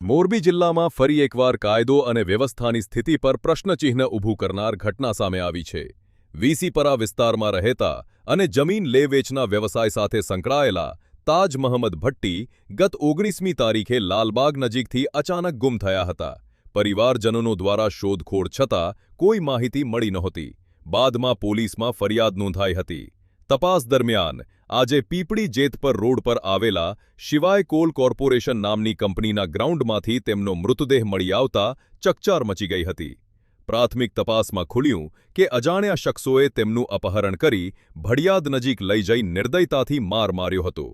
મોરબી જિલ્લામાં ફરી એકવાર કાયદો અને વ્યવસ્થાની સ્થિતિ પર પ્રશ્નચિહ્ન ઊભું કરનાર ઘટના સામે આવી છે. વીસીપરા વિસ્તારમાં રહેતા અને જમીન લે-વેચના વ્યવસાય સાથે સંકળાયેલા તાજ મહંમદ ભટ્ટી ગત 19મી તારીખે લાલબાગ નજીકથી અચાનક ગુમ થયા હતા. પરિવારજનોનો દ્વારા શોધખોળ છતાં કોઈ માહિતી મળી નહોતી. બાદમાં પોલીસમાં ફરિયાદ નોંધાઈ હતી. તપાસ દરમિયાન આજે પીપળી જેતપર રોડ પર આવેલા શિવાય કોલ કોર્પોરેશન નામની કંપનીના ગ્રાઉન્ડમાંથી તેમનો મૃતદેહ મળી આવતા ચકચાર મચી ગઈ હતી. પ્રાથમિક તપાસમાં ખુલ્યું કે અજાણ્યા શખ્સોએ તેમનું અપહરણ કરી ભડિયાદ નજીક લઈ જઈ નિર્દયતાથી માર માર્યો હતો.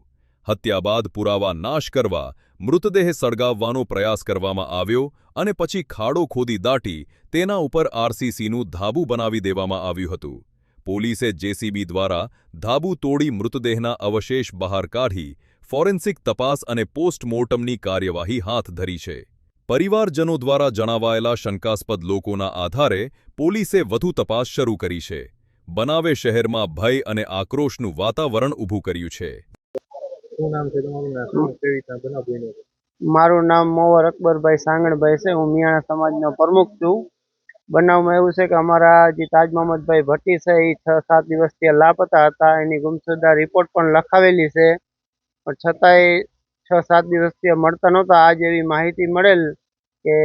હત્યા બાદ પુરાવા નાશ કરવા મૃતદેહ સળગાવવાનો પ્રયાસ કરવામાં આવ્યો અને પછી ખાડો ખોદી દાટી તેના ઉપર આરસીસીનું ધાબુ બનાવી દેવામાં આવ્યું હતું. પોલીસે જેસીબી દ્વારા ધાબુ તોડી મૃતદેહના અવશેષ બહાર કાઢી ફોરેન્સિક તપાસ અને પોસ્ટમોર્ટમની કાર્યવાહી હાથ ધરી છે. પરિવારજનો દ્વારા જણાવાયેલા શંકાસ્પદ લોકોના આધારે પોલીસે વધુ તપાસ શરૂ કરી છે. બનાવે શહેરમાં ભય અને આક્રોશનું વાતાવરણ ઊભું કર્યું છે. મારું નામ મોવર અકબરભાઈ સાંગણભાઈ છે. હું મિયાણા સમાજનો પ્રમુખ છું. બનાવમાં એવું છે કે અમારા જે તાજ મહંમદભાઈ ભટ્ટી છે એ 6-7 દિવસથી લાપતા હતા. એની ગુમશુદા રિપોર્ટ પણ લખાવેલી છે, પણ છતાંય 6-7 દિવસથી મળતા નહોતા. આજ એવી માહિતી મળેલ કે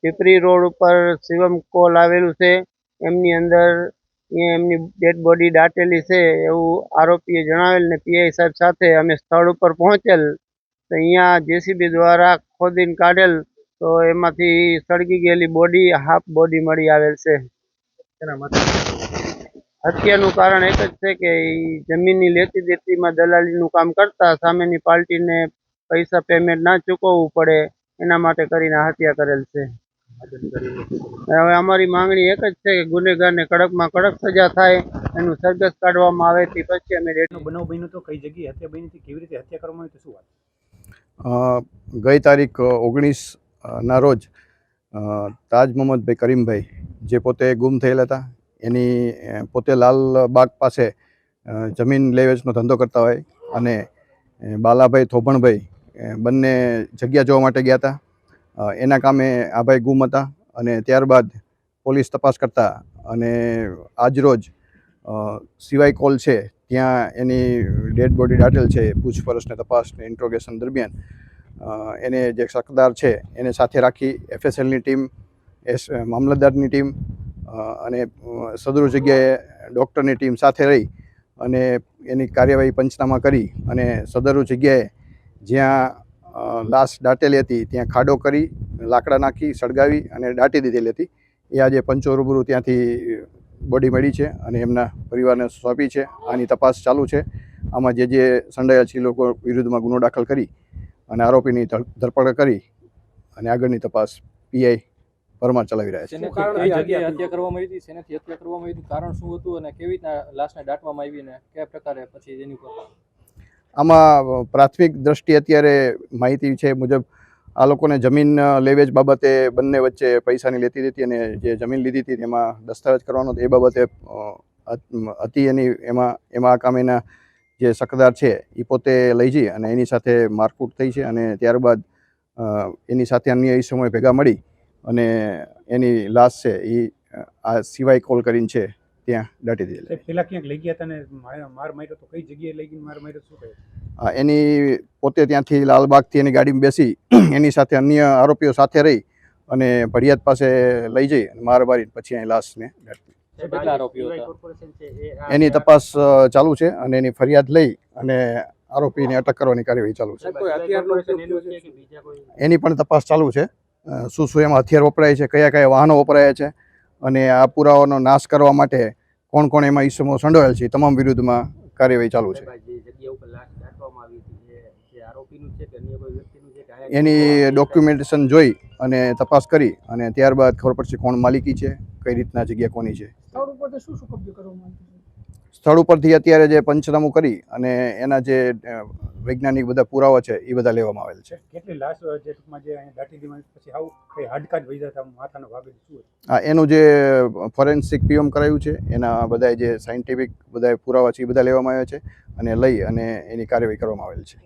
પીપરી રોડ ઉપર શિવમ કોલ આવેલું છે, એમની અંદર એમની ડેડ બોડી દાટેલી છે એવું આરોપીએ જણાવેલ ને પીઆઈ સાહેબ સાથે અમે સ્થળ ઉપર પહોંચેલ તો અહીંયા જેસીબી દ્વારા ખોદીને કાઢેલ તો એમાંથી સળગી ગયેલી બોડી, હાફ બોડી મળી આવેલ છે. હત્યાનું કારણ એક જ છે કે જમીનની લેતી દેતીમાં દલાલીનું કામ કરતા, સામેની પાર્ટીને પૈસા પેમેન્ટ ના ચૂકવવું પડે એના માટે કરીને હત્યા કરેલ છે. હવે અમારી માંગણી એક જ છે કે ગુનેગારને કડકમાં કડક સજા થાય, એનું સરઘસ કાઢવામાં આવે તે પછી અમે બનાવ બન્યો તો કઈ જગ્યાએ હત્યા બની હતી, કેવી રીતે હત્યા કરવામાં આવી, તો શું વાત? ગઈ તારીખ 19 ના રોજ તાજ મહંમદભાઈ કરીમભાઈ જે પોતે ગુમ થયેલા હતા, એની પોતે લાલબાગ પાસે જમીન લે વેચનો ધંધો કરતા હોય અને બાલાભાઈ થોભણભાઈ બંને જગ્યા જોવા માટે ગયા હતા. એના કામે આ ભાઈ ગુમ હતા અને ત્યારબાદ પોલીસ તપાસ કરતા અને આજરોજ સિવાય કોલ છે ત્યાં એની ડેડ બોડી દાટેલ છે. પૂછપરછને તપાસને ઇન્ટ્રોગેશન દરમિયાન એને જે શકદાર છે એને સાથે રાખી એફએસએલની ટીમ, મામલતદારની ટીમ અને સદરૂ જગ્યાએ ડૉક્ટરની ટીમ સાથે રહી અને એની કાર્યવાહી પંચનામા કરી અને સદરૂ જગ્યાએ જ્યાં લાશ દાટેલી હતી ત્યાં ખાડો કરી લાકડા નાખી સળગાવી અને દાટી દીધેલી હતી. એ આજે પંચો રૂબરૂ ત્યાંથી બોડી મળી છે અને એમના પરિવારને સોંપી છે. આની તપાસ ચાલુ છે. આમાં જે સંડોવાયેલ છે એ લોકો વિરુદ્ધમાં ગુનો દાખલ કરી અને આરોપીની ધરપકડ કરી અને આગળની તપાસ પીઆઈ પરમાર ચલાવી રહ્યા છે. હત્યા કરવામાં આવી હતી, શેનાથી હત્યા કરવામાં આવી હતી, કારણ શું હતું અને કેવી રીતના લાશને દાટવામાં આવી અને કયા પ્રકારે પછી એની ઉપર? આમાં પ્રાથમિક દ્રષ્ટિએ અત્યારે માહિતી છે મુજબ આ લોકોને જમીન લેવેચ બાબતે બંને વચ્ચે પૈસાની લેતી દેતી અને જે જમીન લીધી હતી તેમાં દસ્તાવેજ કરવાનો એ બાબતે હતી એમાં આ કામેના જે શકદાર છે એ પોતે લઈ જઈ અને એની સાથે મારકૂટ થઈ છે અને ત્યારબાદ એની સાથે અન્ય એ સમય ભેગા મળી અને એની લાશ છે એ આ સિવાય કોલ કરીને છે ત્યાં દાટી દીધેલી. પેલા ક્યાંક લઈ ગયા હતા ને માર માર્યો તો કઈ જગ્યાએ લઈ ગઈને માર માર્યો, શું કહ્યું? એની પોતે ત્યાંથી લાલબાગથી એની ગાડીમાં બેસી એની સાથે અન્ય આરોપીઓ સાથે રહી અને ભડિયાદ પાસે લઈ જઈ અને માર મારી પછી અહીં લાશને એની તપાસ ચાલુ છે અને એની ફરિયાદ લઈ અને આરોપીને અટક કરવાની કાર્યવાહી ચાલુ છે. એની પણ તપાસ ચાલુ છે. શું એમાં હથિયાર વપરાય છે, કયા કયા વાહનો વપરાયા છે અને આ પુરાવાનો નાશ કરવા માટે કોણ કોણ એમાં ઈસમો સંડોવાયેલ છે તમામ વિરુદ્ધમાં કાર્યવાહી ચાલુ છે. એની ડોક્યુમેન્ટેશન જોઈ અને તપાસ કરી અને ત્યારબાદ ખબર પડશે કોણ માલિકી છે, કઈ રીતના જગ્યા કોની છે. સ્થળ ઉપરથી અત્યારે જે પંચનામું કરી અને એના જે વૈજ્ઞાનિક બધા પુરાવા છે એ બધા લેવામાં આવેલ છે. કેટલી લાશ જે ટૂંકમાં જે દાટી દીધી પછી આવું કઈ હાડકા જ વહી જતા માથાનો ભાગ શું? હા, એનું જે ફોરેન્સિક પીએમ કરાયું છે એના બધા જે સાયન્ટિફિક બધા પુરાવા છે એ બધા લેવામાં આવ્યા છે અને લઈ અને એની કાર્યવાહી કરવામાં આવેલ છે.